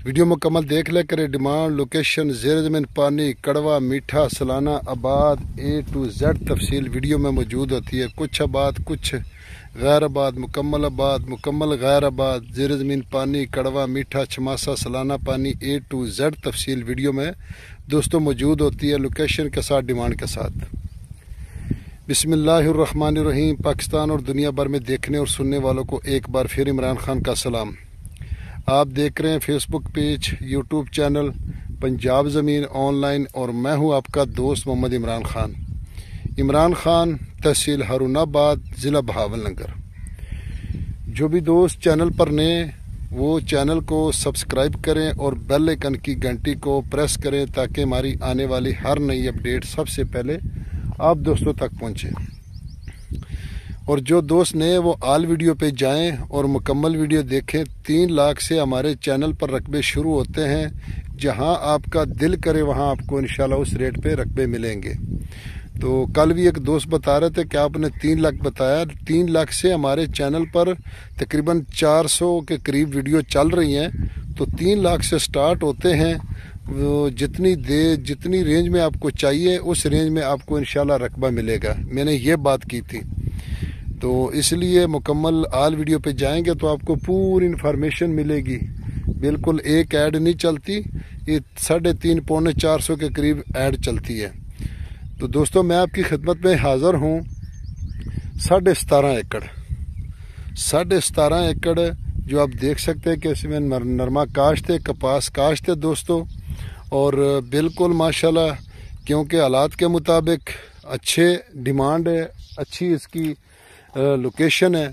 Video مکمل دیکھ لے کرے۔ ڈیمانڈ، لوکیشن، زیر زمین پانی، کڑوا، میٹھا، سالانہ، آباد، A to Z تفصیل ویڈیو میں موجود ہوتی ہے۔ کچھ آباد، کچھ غیر آباد، مکمل غیر آباد، زیر زمین پانی، کڑوا، میٹھا، چھماسا، سالانہ پانی، A to Z تفصیل ویڈیو میں دوستوں موجود ہوتی ہے، لوکیشن کے ساتھ، ڈیمانڈ کے ساتھ۔ بسم اللہ الرحمن الرحیم۔ پاکستان اور دنیا بھر میں دیکھنے اور سننے والوں کو ایک بار پھر عمران خان کا سلام۔ آپ دیکھ رہے ہیں فیس بک پیج، یوٹیوب چینل پنجاب زمین آن لائن، اور میں ہوں آپ کا دوست محمد عمران خان۔ عمران خان، تحصیل ہارون آباد، ضلع بہاول نگر۔ جو بھی دوست چینل پر نئے وہ چینل کو سبسکرائب کریں اور بیل آئکن کی گھنٹی کو پریس کریں تاکہ ہماری آنے والی ہر نئی اپڈیٹ سب سے پہلے آپ دوستوں تک پہنچے۔ اور جو دوست نئے وہ آل ویڈیو پہ جائیں اور مکمل ویڈیو دیکھیں۔ 3 لاکھ سے ہمارے چینل پر رقبے شروع ہوتے ہیں، جہاں آپ کا دل کرے وہاں آپ کو انشاءاللہ اس ریٹ پہ رقبے ملیں گے۔ تو کل بھی ایک دوست بتا رہے تھے کہ آپ نے 3 لاکھ بتایا۔ 3 لاکھ سے ہمارے چینل پر تقریباً 400 کے قریب ویڈیو چل رہی ہیں، تو 3 لاکھ سے سٹارٹ ہوتے ہیں۔ جتنی رینج میں آپ کو چاہیے اس رینج میں آپ کو انشاءاللہ رقبہ ملے گا۔ میں نے یہ بات کی تھی، تو اس لیے مکمل آل ویڈیو پہ جائیں گے تو آپ کو پوری انفارمیشن ملے گی۔ بالکل ایک ایڈ نہیں چلتی، یہ 350 پونے 400 کے قریب ایڈ چلتی ہے۔ تو دوستوں میں آپ کی خدمت میں حاضر ہوں۔ 17.5 ایکڑ 17.5 ایکڑ جو آپ دیکھ سکتے ہیں کہ اس میں نرما کاشت ہے، کپاس کاشت ہے دوستوں، اور بالکل ماشاءاللہ کیونکہ حالات کے مطابق اچھے ڈیمانڈ ہے، اچھی اس کی لوکیشن ہے،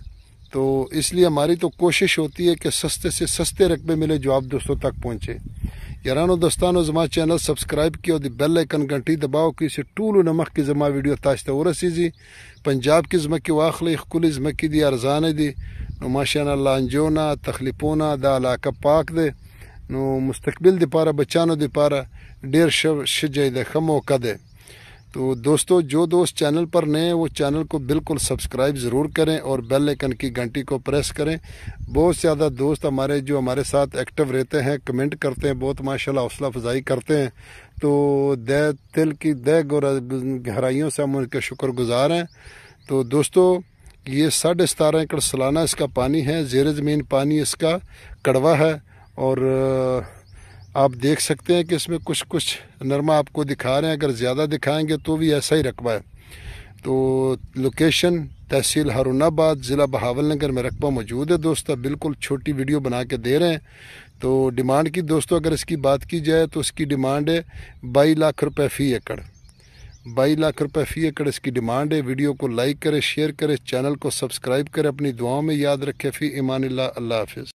تو اس لیے ہماری تو کوشش ہوتی ہے کہ سستے سے سستے رقبے ملے جو آپ دوستوں تک پہنچے۔ یارانو دوستانو زما چینل سبسکرائب کیا، دی بیل آئکن گھنٹی دباؤ کہ اسے ٹول و نمک کی زما ویڈیو تاشتے ہو رسیزی۔ پنجاب کی زمکی واخلی خکلی زمکی دی ارزانے دی نو ماشاءاللہ لانجونا تخلیپونا دا علاقہ پاک دے نو مستقبل دی پارا بچانو دی پارا ڈیر شجے دے خموقع دے۔ تو دوستو جو دوست چینل پر نئے وہ چینل کو بالکل سبسکرائب ضرور کریں اور بیل آئکن کی گھنٹی کو پریس کریں۔ بہت زیادہ دوست ہمارے جو ہمارے ساتھ ایکٹیو رہتے ہیں، کمنٹ کرتے ہیں، بہت ماشاءاللہ حوصلہ افزائی کرتے ہیں، تو دل کی گہرائیوں سے ہم ان کے شکر گزار ہیں۔ تو دوستو یہ 17.5 ایکڑ سالانہ اس کا پانی ہے، زیر زمین پانی اس کا کڑوا ہے، اور آپ دیکھ سکتے ہیں کہ اس میں کچھ نرما آپ کو دکھا رہے ہیں، اگر زیادہ دکھائیں گے تو بھی ایسا ہی رقبہ ہے۔ تو لوکیشن تحصیل ہارون آباد، ضلع بہاول نگر میں رقبہ موجود ہے دوستو۔ بالکل چھوٹی ویڈیو بنا کے دے رہے ہیں۔ تو ڈیمانڈ کی دوستو اگر اس کی بات کی جائے تو اس کی ڈیمانڈ ہے 22 لاکھ روپے فی ایکڑ۔ 22 لاکھ روپے فی ایکڑ اس کی ڈیمانڈ ہے۔ ویڈیو کو لائک کرے، شیئر کرے، چینل کو سبسکرائب کرے، اپنی دعاؤں میں یاد رکھے۔ فی امان اللہ، اللہ حافظ۔